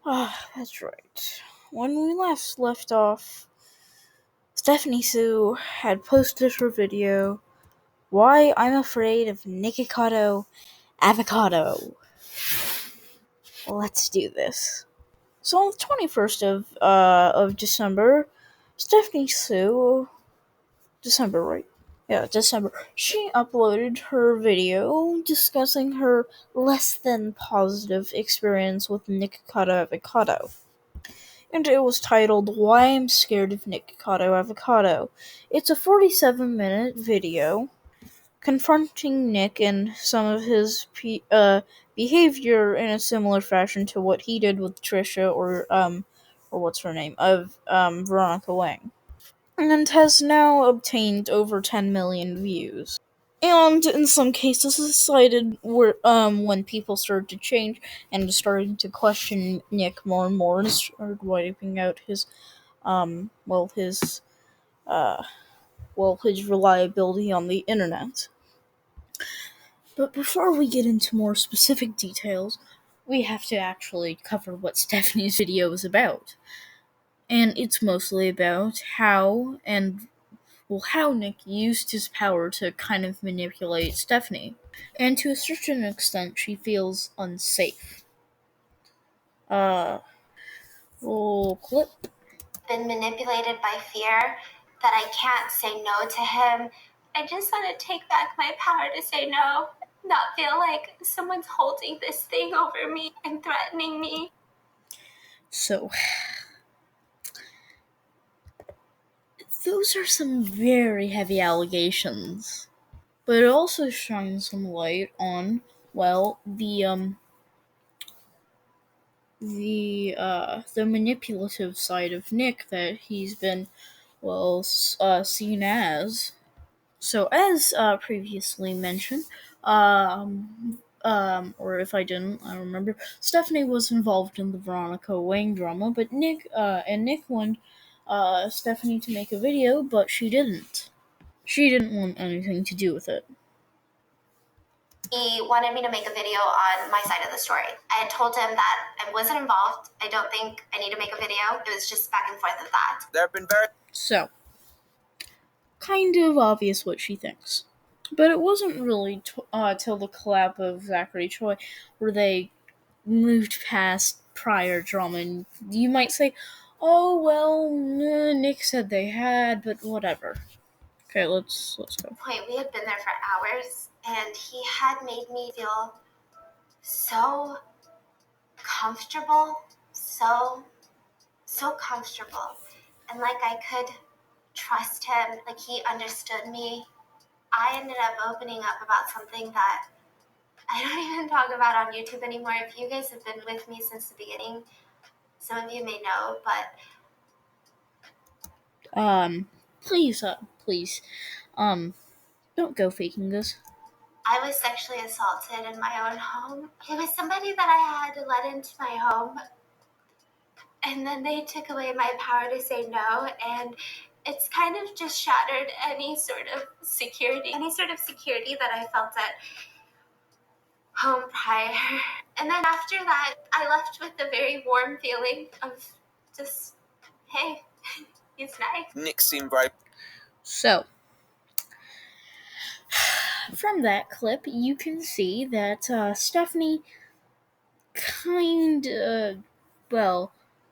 Ah, that's right. When we last left off, Stephanie Sue had posted her video, Why I'm Afraid of Nikocado Avocado. Let's do this. So on the 21st of December, Stephanie Sue, December, right? Yeah, December. She uploaded her video discussing her less than positive experience with Nikocado Avocado. And it was titled Why I'm Scared of Nikocado Avocado. It's a 47-minute video confronting Nick and some of his behavior in a similar fashion to what he did with Trisha or what's her name, of Veronica Wang. And has now obtained over 10 million views. And in some cases, decided when people started to change and started to question Nick more and more, and started wiping out his um well his uh his reliability on the internet. But before we get into more specific details, we have to actually cover what Stephanie's video is about. And it's mostly about how Nick used his power to kind of manipulate Stephanie. And to a certain extent, she feels unsafe. Uh, roll clip. Been manipulated by fear that I can't say no to him. I just want to take back my power to say no, not feel like someone's holding this thing over me and threatening me. So, those are some very heavy allegations. But it also shines some light on, the manipulative side of Nick that he's been, seen as. So, as previously mentioned, or if I didn't, I remember, Stephanie was involved in the Veronica Wang drama, but Nick wanted Stephanie to make a video, but she didn't. She didn't want anything to do with it. He wanted me to make a video on my side of the story. I had told him that I wasn't involved. I don't think I need to make a video. It was just back and forth of that. There have been So, kind of obvious what she thinks. But it wasn't really till the collab of Zachary Choi where they moved past prior drama. And you might say, oh, well, Nick said they had, but whatever. Okay, let's go. We had been there for hours, and he had made me feel so comfortable, so comfortable, and like I could trust him, like he understood me. I ended up opening up about something that I don't even talk about on YouTube anymore. If you guys have been with me since the beginning, some of you may know, but please, don't go faking this. I was sexually assaulted in my own home. It was somebody that I had let into my home, and then they took away my power to say no, and it's kind of just shattered any sort of security that I felt at home prior. And then after that, I left with a very warm feeling of just, hey, he's nice. Nick seemed right. So, from that clip, you can see that Stephanie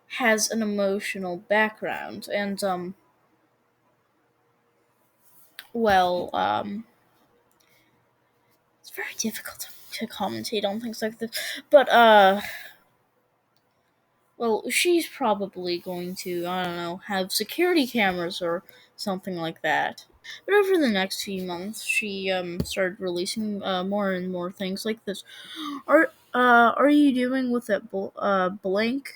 has an emotional background, and it's very difficult to commentate on things like this. But she's probably going to, I don't know, have security cameras or something like that. But over the next few months, she started releasing more and more things like this. Are you doing with that blank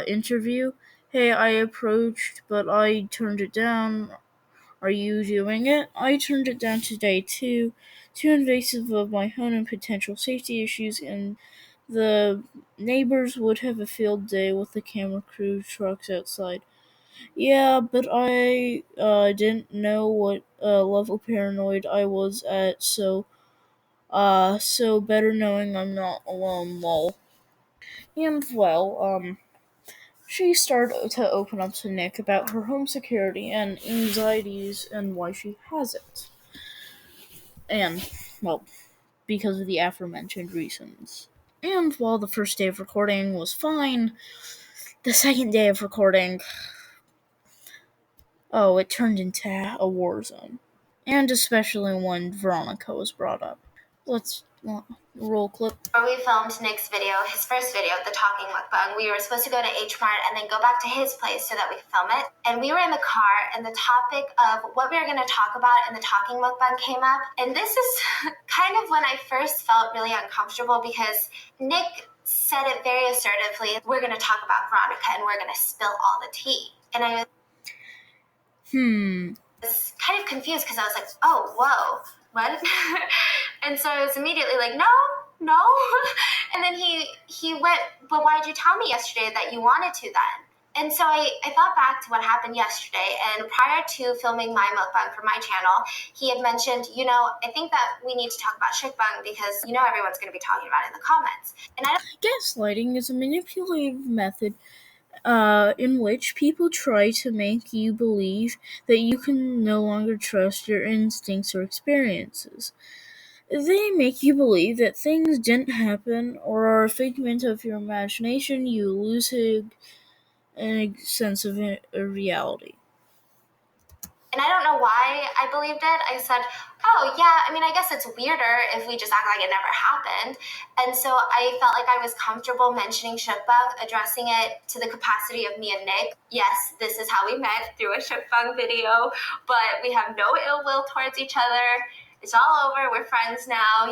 interview? Hey, I approached, but I turned it down. Are you doing it? I turned it down today too. Too invasive of my own and potential safety issues, and the neighbors would have a field day with the camera crew trucks outside. Yeah, but I didn't know what level paranoid I was at, so better knowing I'm not alone, lol. And she started to open up to Nick about her home security and anxieties and why she has it. And, well, because of the aforementioned reasons. And while the first day of recording was fine, the second day of recording, it turned into a war zone. And especially when Veronica was brought up. Let's roll clip. We filmed Nick's video, his first video, the talking mukbang. We were supposed to go to H Mart and then go back to his place so that we could film it. And we were in the car, and the topic of what we were going to talk about in the talking mukbang came up. And this is kind of when I first felt really uncomfortable because Nick said it very assertively. We're going to talk about Veronica and we're going to spill all the tea. And I was kind of confused because I was like, oh, whoa, what? And so I was immediately like, no. And then he went, but why did you tell me yesterday that you wanted to then? And so I thought back to what happened yesterday, and prior to filming my mukbang for my channel, he had mentioned, I think that we need to talk about shukbang because, everyone's going to be talking about it in the comments. And Gaslighting is a manipulative method in which people try to make you believe that you can no longer trust your instincts or experiences. They make you believe that things didn't happen or are a figment of your imagination. You lose a sense of reality. And I don't know why I believed it. I said, oh, yeah, I guess it's weirder if we just act like it never happened. And so I felt like I was comfortable mentioning shukbang, addressing it to the capacity of me and Nick. Yes, this is how we met, through a shukbang video, but we have no ill will towards each other. It's all over. We're friends now,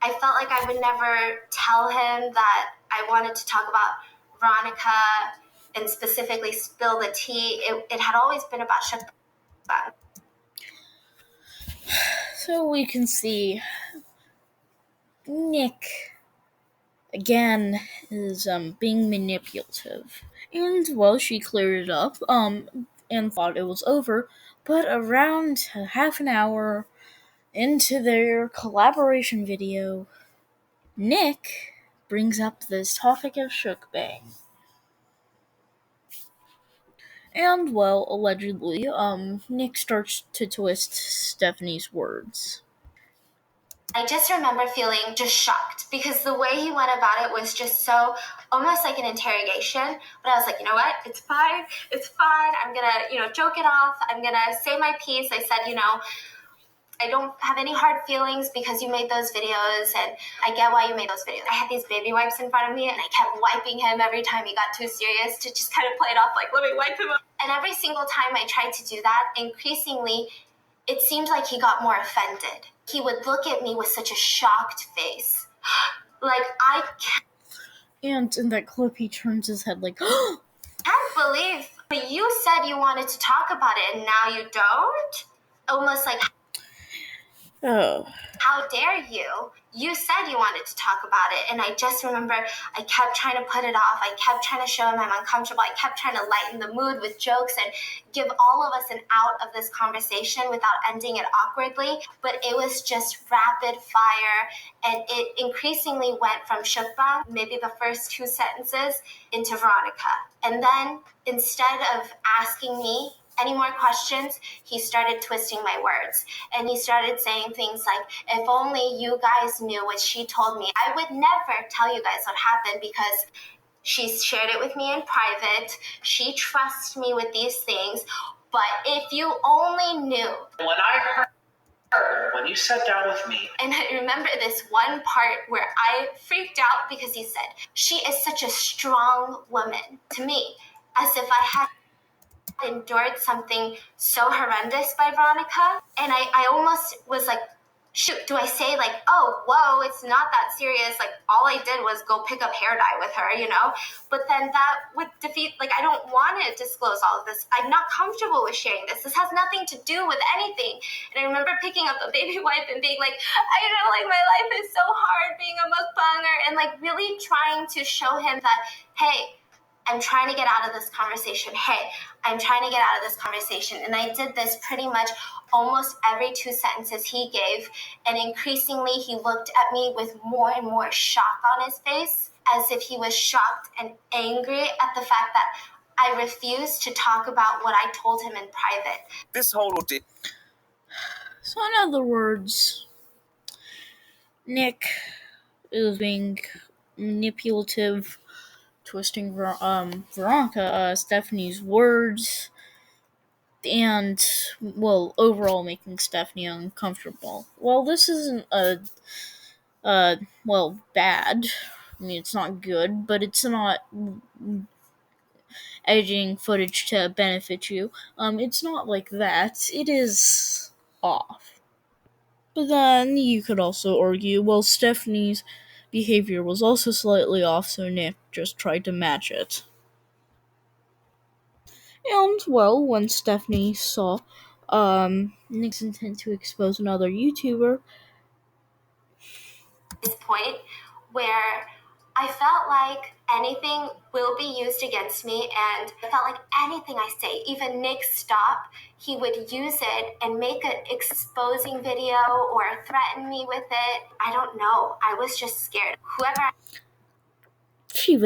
I felt like I would never tell him that I wanted to talk about Veronica and specifically spill the tea. It had always been about shukbang. So we can see Nick again is being manipulative. And well, she cleared it up and thought it was over, but around half an hour into their collaboration video, Nick brings up this topic of shukbang. And, well, allegedly, Nick starts to twist Stephanie's words. I just remember feeling just shocked because the way he went about it was just so almost like an interrogation. But I was like, you know what? It's fine. I'm going to, joke it off. I'm going to say my piece. I said, I don't have any hard feelings because you made those videos, and I get why you made those videos. I had these baby wipes in front of me, and I kept wiping him every time he got too serious to just kind of play it off like, let me wipe him up. And every single time I tried to do that, increasingly, it seemed like he got more offended. He would look at me with such a shocked face. Like, I can't. And in that clip, he turns his head like, can't believe you said you wanted to talk about it, and now you don't? Almost like, oh. How dare you? You said you wanted to talk about it. And I just remember I kept trying to put it off. I kept trying to show him I'm uncomfortable. I kept trying to lighten the mood with jokes and give all of us an out of this conversation without ending it awkwardly. But it was just rapid fire. And it increasingly went from shukbang, maybe the first 2 sentences, into Veronica. And then instead of asking me any more questions, he started twisting my words. And he started saying things like, if only you guys knew what she told me. I would never tell you guys what happened because she shared it with me in private. She trusts me with these things. But if you only knew. When I heard, when you sat down with me. And I remember this one part where I freaked out because he said, she is such a strong woman to me, as if I had endured something so horrendous by Veronica. And I almost was like, shoot, do I say like, oh, whoa, it's not that serious. Like, all I did was go pick up hair dye with her, But then that would defeat, like, I don't want to disclose all of this. I'm not comfortable with sharing this. This has nothing to do with anything. And I remember picking up a baby wipe and being like, my life is so hard being a mukbanger. And like really trying to show him that, hey, I'm trying to get out of this conversation. Hey, I'm trying to get out of this conversation. And I did this pretty much almost every 2 sentences he gave. And increasingly, he looked at me with more and more shock on his face. as if he was shocked and angry at the fact that I refused to talk about what I told him in private. This whole ordeal. So, in other words, Nick is being manipulative, twisting Veronica, Stephanie's words, and, well, overall making Stephanie uncomfortable. Well, this isn't bad. I mean, it's not good, but it's not editing footage to benefit you. It's not like that. It is off. But then you could also argue, well, Stephanie's behavior was also slightly off, so Nick just tried to match it. And, well, when Stephanie saw Nick's intent to expose another YouTuber, this point where I felt like anything will be used against me, and I felt like anything I say, even Nick Stop, he would use it and make an exposing video or threaten me with it. I don't know. I was just scared. Whoever she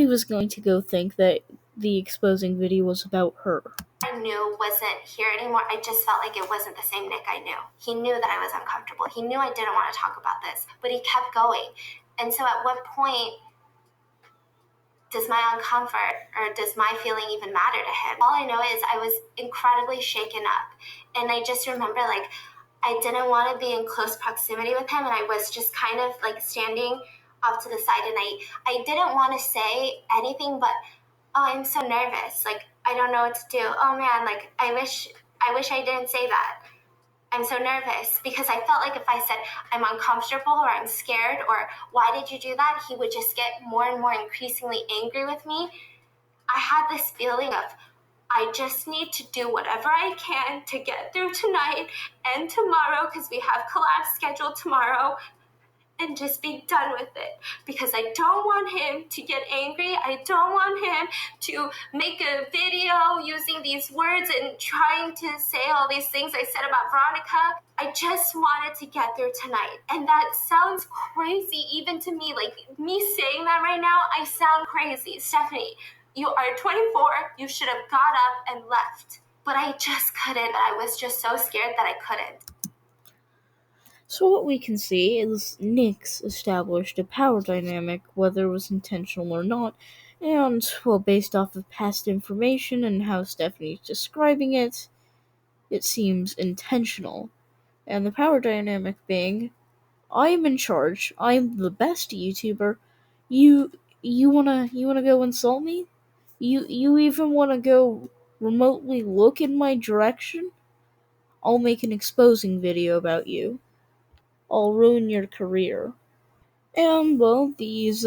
was going to go think that the exposing video was about her. I knew wasn't here anymore. I just felt like it wasn't the same Nick I knew. He knew that I was uncomfortable. He knew I didn't want to talk about this, but he kept going. And so at what point does my uncomfort or does my feeling even matter to him? All I know is I was incredibly shaken up. And I just remember, like, I didn't want to be in close proximity with him, and I was just kind of like standing off to the side, and I didn't want to say anything, but oh, I'm so nervous. Like, I don't know what to do. Oh man, like I wish I didn't say that. I'm so nervous because I felt like if I said I'm uncomfortable or I'm scared or why did you do that, he would just get more and more increasingly angry with me. I had this feeling of I just need to do whatever I can to get through tonight and tomorrow because we have collabs scheduled tomorrow, and just be done with it, because I don't want him to get angry. I don't want him to make a video using these words and trying to say all these things I said about Veronica. I just wanted to get through tonight. And that sounds crazy even to me. Like, me saying that right now, I sound crazy. Stephanie, you are 24. You should have got up and left. But I just couldn't. I was just so scared that I couldn't. So what we can see is Nick's established a power dynamic, whether it was intentional or not, and, well, based off of past information and how Stephanie's describing it, it seems intentional. And the power dynamic being, I'm in charge, I'm the best YouTuber, you wanna go insult me? You even wanna go remotely look in my direction? I'll make an exposing video about you. I'll ruin your career. And, well, these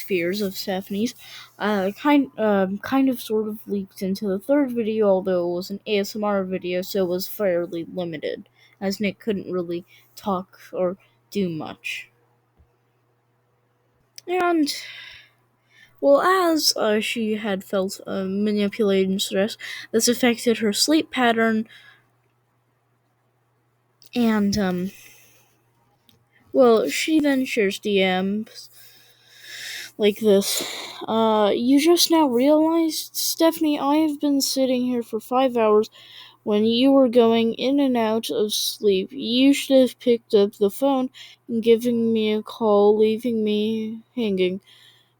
fears of Stephanie's kind of sort of leaked into the third video, although it was an ASMR video, so it was fairly limited, as Nick couldn't really talk or do much. And, well, as she had felt manipulated and stressed, this affected her sleep pattern, and well, she then shares DMs like this. You just now realized, Stephanie, I have been sitting here for 5 hours when you were going in and out of sleep. You should have picked up the phone and given me a call, leaving me hanging.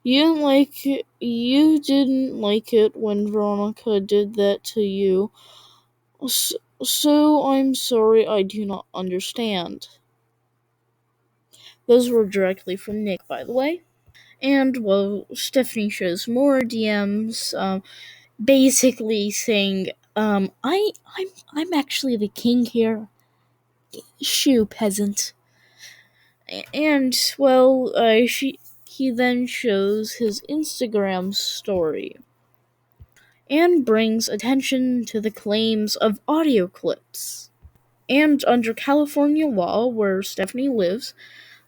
You didn't like it when Veronica did that to you. So I'm sorry, I do not understand. Those were directly from Nick, by the way. And, well, Stephanie shows more DMs, basically saying, I'm actually the king here. Shoo, peasant. And, well, he then shows his Instagram story and brings attention to the claims of audio clips. And under California law, where Stephanie lives,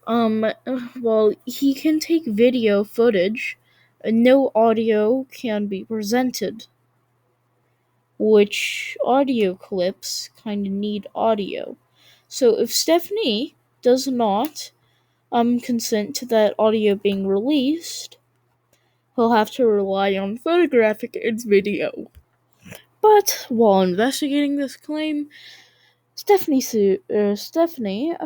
well, he can take video footage, and no audio can be presented, which audio clips kind of need audio. So if Stephanie does not consent to that audio being released, he'll have to rely on photographic and video. But while investigating this claim, Stephanie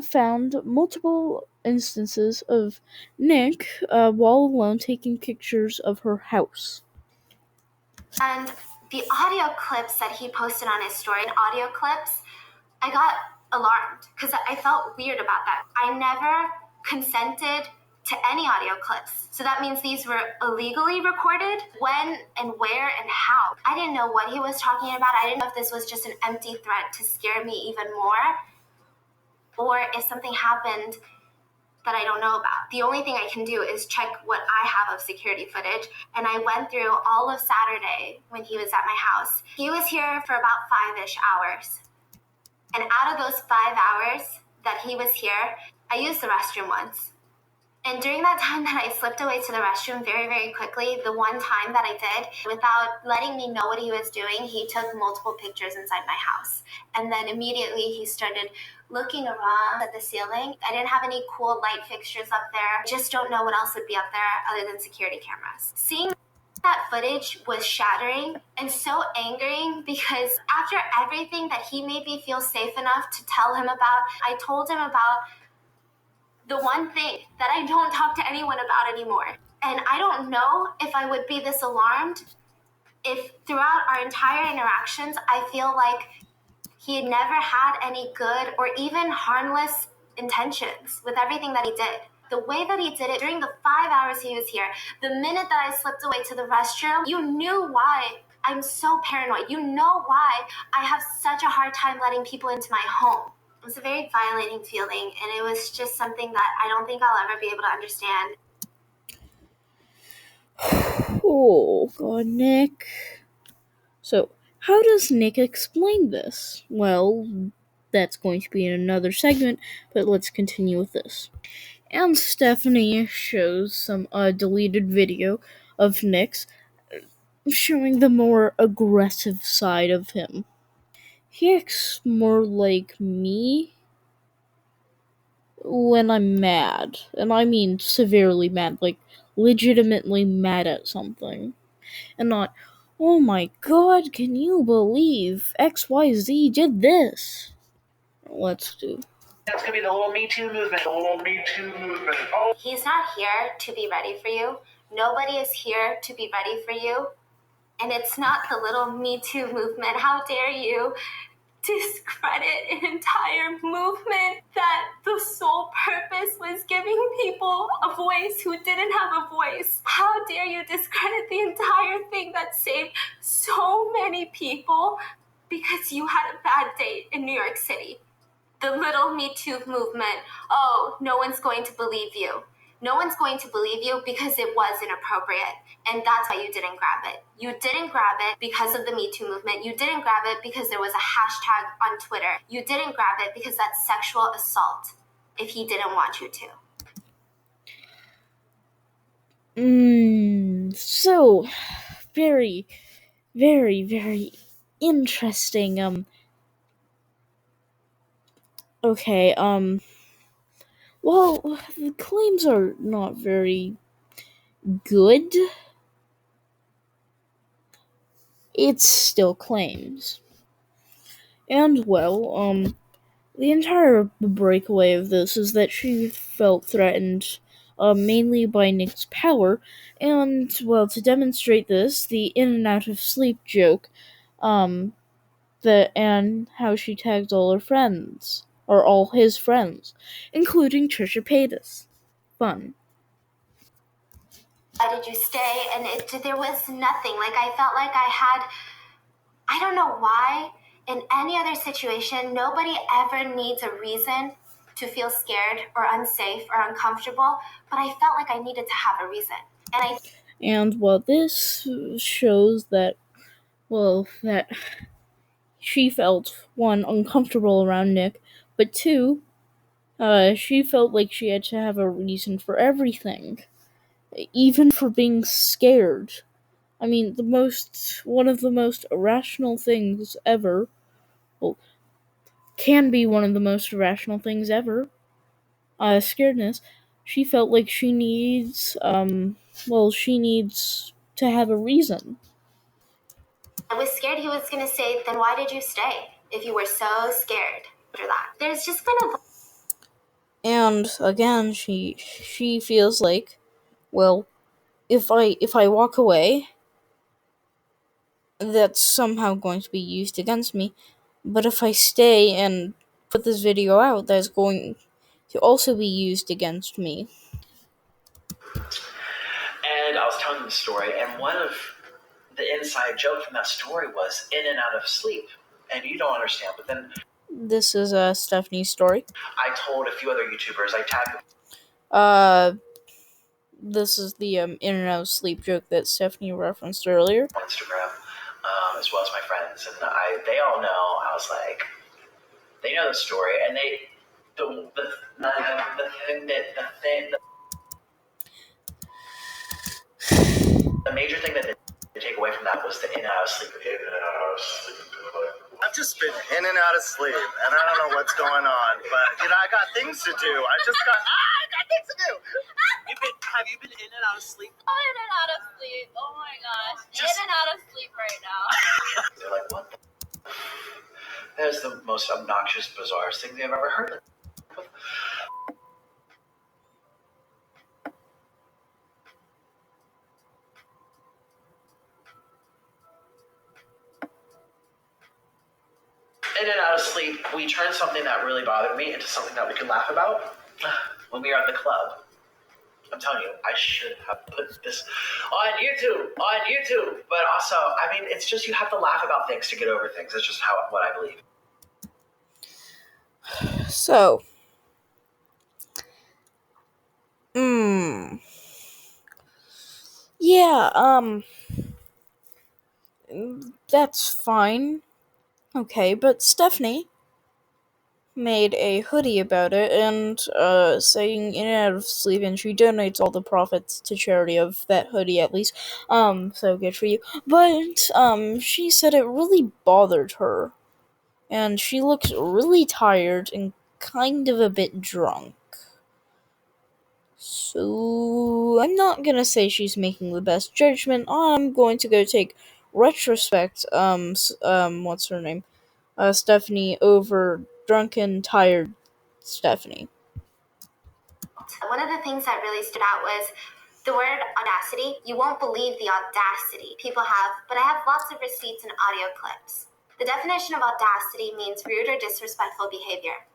found multiple instances of Nick while alone taking pictures of her house. And the audio clips that he posted on his story, audio clips, I got alarmed because I felt weird about that. I never consented to any audio clips. So that means these were illegally recorded. When and where and how? I didn't know what he was talking about. I didn't know if this was just an empty threat to scare me even more, or if something happened that I don't know about. The only thing I can do is check what I have of security footage. And I went through all of Saturday when he was at my house. He was here for about 5-ish hours. And out of those 5 hours that he was here, I used the restroom once. And during that time that I slipped away to the restroom very, very quickly, the one time that I did, without letting me know what he was doing, he took multiple pictures inside my house. And then immediately he started looking around at the ceiling. I didn't have any cool light fixtures up there. I just don't know what else would be up there other than security cameras. Seeing that footage was shattering and so angering because after everything that he made me feel safe enough to tell him about, I told him about the one thing that I don't talk to anyone about anymore. And I don't know if I would be this alarmed if throughout our entire interactions, I feel like he had never had any good or even harmless intentions with everything that he did. The way that he did it during the 5 hours he was here, the minute that I slipped away to the restroom, you knew why I'm so paranoid. You know why I have such a hard time letting people into my home. It was a very violating feeling, and it was just something that I don't think I'll ever be able to understand. Oh, God, Nick. So, how does Nick explain this? Well, that's going to be in another segment, but let's continue with this. And Stephanie shows some deleted video of Nick's showing the more aggressive side of him. He acts more like me when I'm mad. And I mean severely mad, like legitimately mad at something. And not, oh my god, can you believe XYZ did this? Let's do. That's gonna be the whole Me Too movement. The whole Me Too movement. Oh. He's not here to be ready for you. Nobody is here to be ready for you. And it's not the little Me Too movement. How dare you discredit an entire movement that the sole purpose was giving people a voice who didn't have a voice? How dare you discredit the entire thing that saved so many people because you had a bad date in New York City? The little Me Too movement. Oh, no one's going to believe you. No one's going to believe you because it was inappropriate. And that's why you didn't grab it. You didn't grab it because of the Me Too movement. You didn't grab it because there was a hashtag on Twitter. You didn't grab it because that's sexual assault if he didn't want you to. So, very, very, very interesting. Okay, well, the claims are not very good. It's still claims. And, well, the entire breakaway of this is that she felt threatened, mainly by Nick's power, and, well, to demonstrate this, the in and out of sleep joke, and how she tagged all her friends, or all his friends, including Trisha Paytas. Fun. Why did you stay? And there was nothing. Like, I felt like I don't know why. In any other situation, nobody ever needs a reason to feel scared or unsafe or uncomfortable, but I felt like I needed to have a reason. And well, this shows that, well, that she felt, one, uncomfortable around Nick, but two, she felt like she had to have a reason for everything. Even for being scared. I mean, one of the most irrational things ever, well, can be one of the most irrational things ever, scaredness, she felt like she needs to have a reason. I was scared he was going to say, then why did you stay? If you were so scared after that. There's just been a... And again, she feels like, well, if I walk away, that's somehow going to be used against me. But if I stay and put this video out, that's going to also be used against me. And I was telling them the story, and one of the inside joke from that story was in and out of sleep. And you don't understand, but then This is Stephanie's story. I told a few other YouTubers, I tagged This is the in and out of sleep joke that Stephanie referenced earlier. on Instagram, as well as my friends, and they all know. I was like, they know the story, and the major thing that they take away from that was the in and out of sleep. In and out of sleep. I've just been in and out of sleep, and I don't know what's going on, but I got things to do. I got things to do. Have you been in and out of sleep? Oh, in and out of sleep. Oh my gosh. In and out of sleep right now. They're like, what? That is the most obnoxious, bizarre thing they've ever heard. In and out of sleep, we turned something that really bothered me into something that we could laugh about when we were at the club. I'm telling you, I should have put this on YouTube. But also, I mean, it's just you have to laugh about things to get over things. That's just what I believe. So, yeah, that's fine. Okay, but Stephanie made a hoodie about it and saying in and out of sleep, and she donates all the profits to charity of that hoodie at least. So good for you. But she said it really bothered her, and she looks really tired and kind of a bit drunk. So I'm not gonna say she's making the best judgment. I'm going to go take retrospect. What's her name? Stephanie over drunken, tired Stephanie. One of the things that really stood out was the word audacity. You won't believe the audacity people have, but I have lots of receipts and audio clips. The definition of audacity means rude or disrespectful behavior.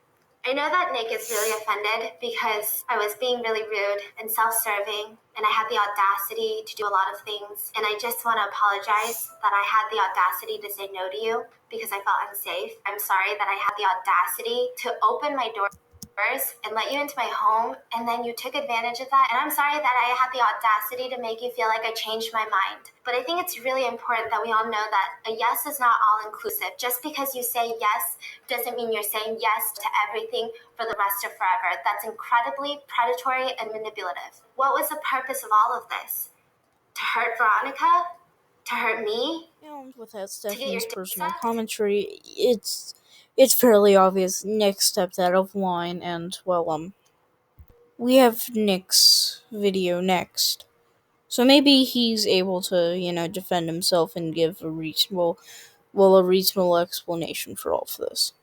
I know that Nick is really offended because I was being really rude and self-serving, and I had the audacity to do a lot of things. And I just want to apologize that I had the audacity to say no to you because I felt unsafe. I'm sorry that I had the audacity to open my doors and let you into my home, and then you took advantage of that. And I'm sorry that I had the audacity to make you feel like I changed my mind. But I think it's really important that we all know that a yes is not all inclusive. Just because you say yes doesn't mean you're saying yes to everything for the rest of forever. That's incredibly predatory and manipulative. What was the purpose of all of this? To hurt Veronica? To hurt me? And without Stephanie's personal commentary, it's fairly obvious Nick stepped out of line, and, well, we have Nick's video next. So maybe he's able to, defend himself and give a reasonable explanation for all of this.